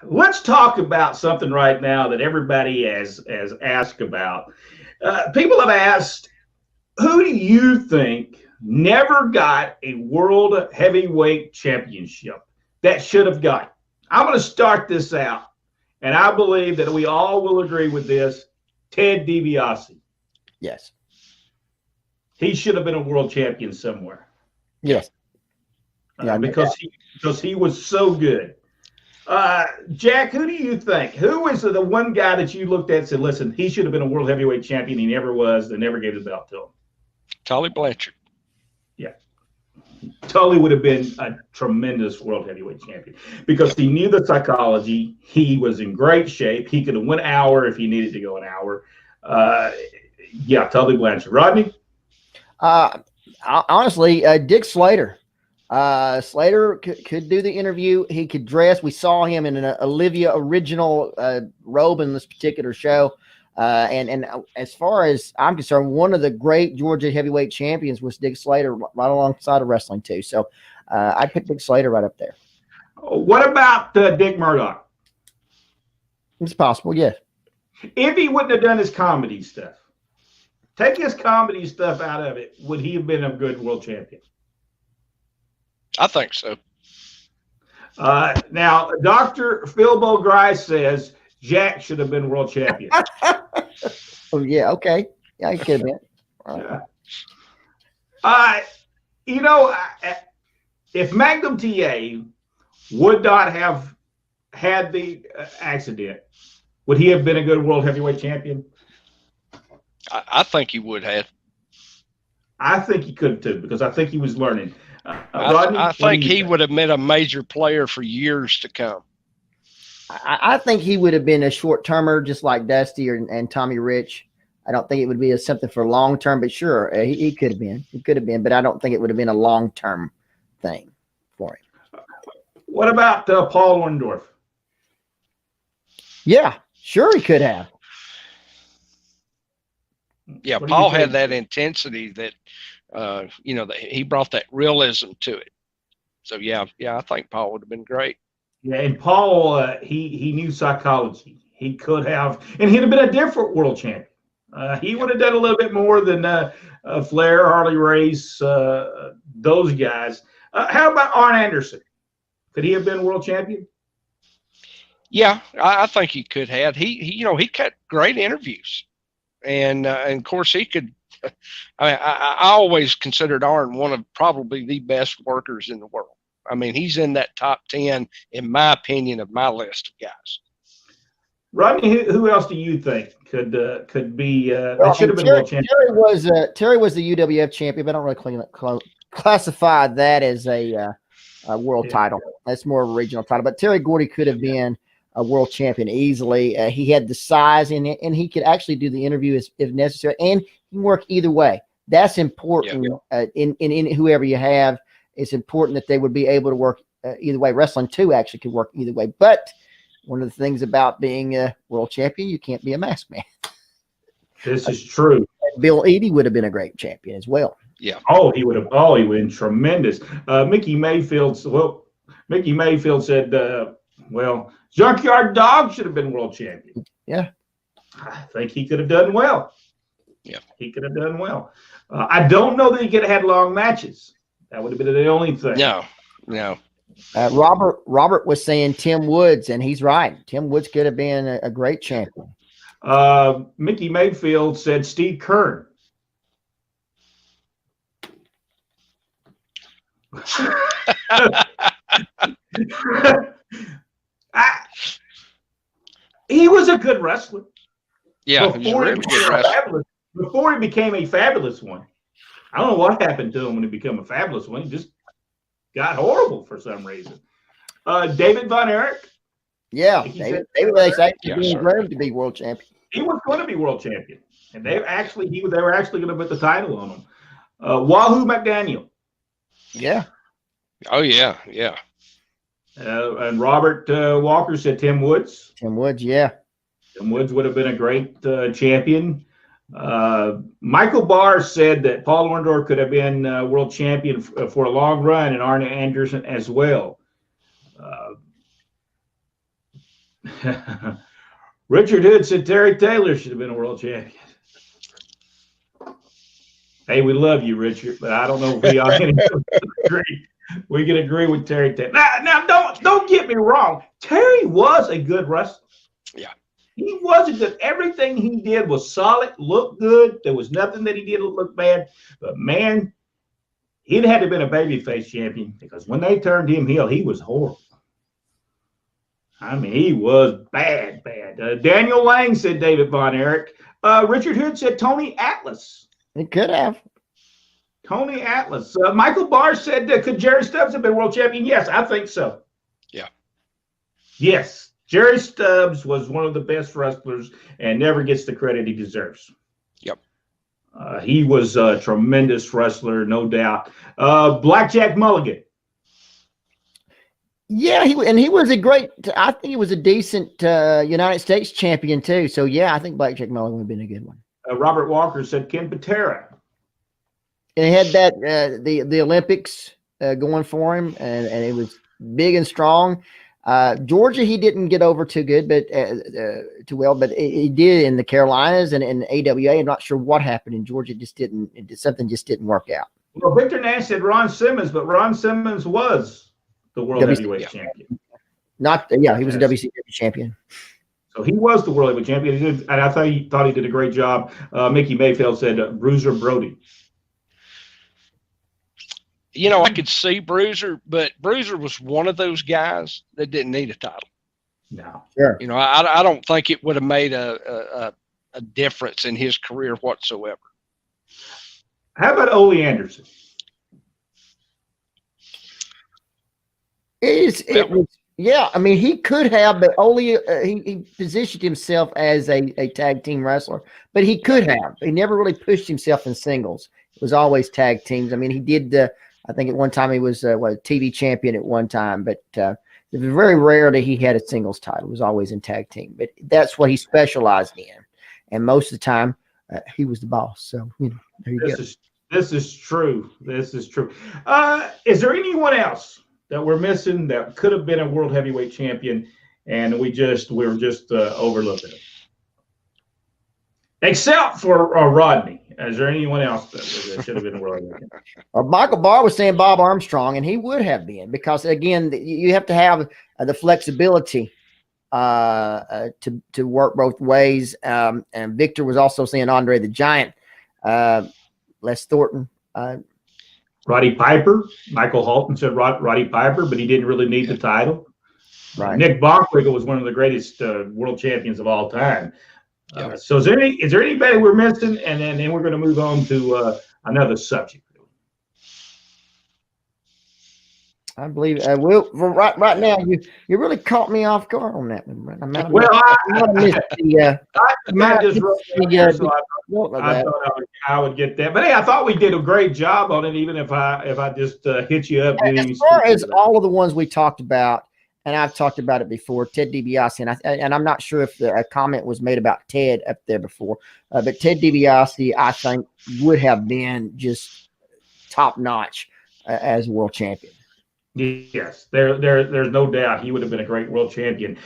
let's talk about something right now that everybody has asked about. People have asked, who do you think never got a world heavyweight championship that should have got it? I'm going to start this out, and I believe that we all will agree with this. Ted DiBiase. Yes. He should have been a world champion somewhere. Yes. Because he was so good. Jack, who do you think? Who is the one guy that you looked at and said, listen, he should have been a world heavyweight champion. He never was. They never gave the belt to him. Tully Blanchard. Yeah. Tully would have been a tremendous world heavyweight champion because he knew the psychology. He was in great shape. He could have went an hour if he needed to go an hour. Yeah, Tully Blanchard. Rodney? Honestly, Dick Slater. Slater could do the interview. He could dress. We saw him in an Olivia original robe in this particular show. And as far as I'm concerned, one of the great Georgia heavyweight champions was Dick Slater, right alongside of wrestling too. So I picked Dick Slater right up there. What about Dick Murdoch? It's possible, yes. If he wouldn't have done his comedy stuff, take his comedy stuff out of it, would he have been a good world champion? I think so. Now, Dr. Philbo Grice says Jack should have been world champion. Oh, yeah, okay. Yeah, he could have been. Right. If Magnum TA would not have had the accident, would he have been a good world heavyweight champion? I think he would have. I think he could have too, because I think he was learning. Rodney, I think he would have been a major player for years to come. I think he would have been a short-termer, just like Dusty and Tommy Rich. I don't think it would be something for long-term, but sure, he could have been. He could have been, but I don't think it would have been a long-term thing for him. What about Paul Orndorff? Yeah, sure he could have. Yeah, Paul had that intensity that, he brought that realism to it. So, yeah, I think Paul would have been great. Yeah, and Paul, he knew psychology. He could have, and he'd have been a different world champion. He would have done a little bit more than Flair, Harley Race, those guys. How about Arn Anderson? Could he have been world champion? Yeah, I think he could have. He cut great interviews, and of course he could. I always considered Arn one of probably the best workers in the world. I mean, he's in that top 10, in my opinion, of my list of guys. Rodney, who else do you think could be? Should have been world champion. Terry was the UWF champion, but I don't really classify that as a world title. That's more of a regional title. But Terry Gordy could have been a world champion easily. He had the size and he could actually do the interview if necessary, and he can work either way. That's important in whoever you have. It's important that they would be able to work either way. Wrestling too actually could work either way. But one of the things about being a world champion, you can't be a masked man. This is true. Bill Eadie would have been a great champion as well. Yeah. Oh, he would have. Oh, he would have been tremendous. Mickey Mayfield said, Junkyard Dog should have been world champion. Yeah. I think he could have done well. Yeah. He could have done well. I don't know that he could have had long matches. That would have been the only thing. No. Robert was saying Tim Woods, and he's right. Tim Woods could have been a great champion. Mickey Mayfield said Steve Kern. He was a good wrestler. Yeah, before he became a fabulous one. I don't know what happened to him when he became a fabulous one. He just got horrible for some reason. David Von Erich. Yeah, David was actually being groomed to be world champion. He was going to be world champion, and they were actually going to put the title on him. Wahoo McDaniel. Yeah. Oh yeah. And Robert Walker said Tim Woods. Tim Woods, yeah. Tim Woods would have been a great champion. Michael Barr said that Paul Orndorff could have been world champion for a long run, and Arn Anderson as well. Richard Hood said Terry Taylor should have been a world champion. Hey, we love you, Richard, but I don't know if we all can agree. We can agree with Terry Taylor. Now, don't get me wrong. Terry was a good wrestler. Yeah. He was a good. Everything he did was solid, looked good. There was nothing that he did that looked bad. But man, he'd had to have been a babyface champion because when they turned him heel, he was horrible. I mean, he was bad. Daniel Lang said David Von Erich. Richard Hood said Tony Atlas. It could have. Tony Atlas. Michael Barr said, could Jerry Stubbs have been world champion? Yes, I think so. Yeah. Yes. Jerry Stubbs was one of the best wrestlers and never gets the credit he deserves. Yep. He was a tremendous wrestler, no doubt. Blackjack Mulligan. Yeah, he was a great. I think he was a decent United States champion too. So yeah, I think Blackjack Mulligan would have been a good one. Robert Walker said Ken Patera. And he had that the Olympics going for him, and he was big and strong. Georgia, he didn't get over too good, but too well, but he did in the Carolinas and in AWA. I'm not sure what happened in Georgia. Something just didn't work out. Well, Victor Nash said Ron Simmons, but Ron Simmons was the world heavyweight champion. He was a WCW champion. So he was the world heavyweight champion, and I thought he did a great job. Mickey Mayfield said Bruiser Brody. I could see Bruiser, but Bruiser was one of those guys that didn't need a title. No. Sure. I don't think it would have made a difference in his career whatsoever. How about Ole Anderson? I mean, he could have, but Ole he positioned himself as a tag team wrestler, but he could have. He never really pushed himself in singles. It was always tag teams. I mean, he did I think at one time he was a TV champion at one time, but it was very rare that he had a singles title. It was always in tag team, but that's what he specialized in. And most of the time, he was the boss. So, there you go. This is true. This is true. Is there anyone else that we're missing that could have been a world heavyweight champion, and we're just overlooking it? Except for Rodney. Is there anyone else that should have been a world heavyweight champion? Michael Barr was saying Bob Armstrong, and he would have been, because again, you have to have the flexibility to work both ways. And Victor was also saying Andre the Giant, Les Thornton. Roddy Piper. Michael Halton said Roddy Piper, but he didn't really need the title. Right. Nick Bockwinkel was one of the greatest world champions of all time. Yep. So is there anybody we're missing? And then we're going to move on to another subject. I believe right now you really caught me off guard on that one. I would get that, but hey, I thought we did a great job on it, even if I just hit you up. As far as all of the ones we talked about, and I've talked about it before, Ted DiBiase, and I'm not sure if a comment was made about Ted up there before, but Ted DiBiase, I think, would have been just top notch as world champion. Yes, there's no doubt he would have been a great world champion.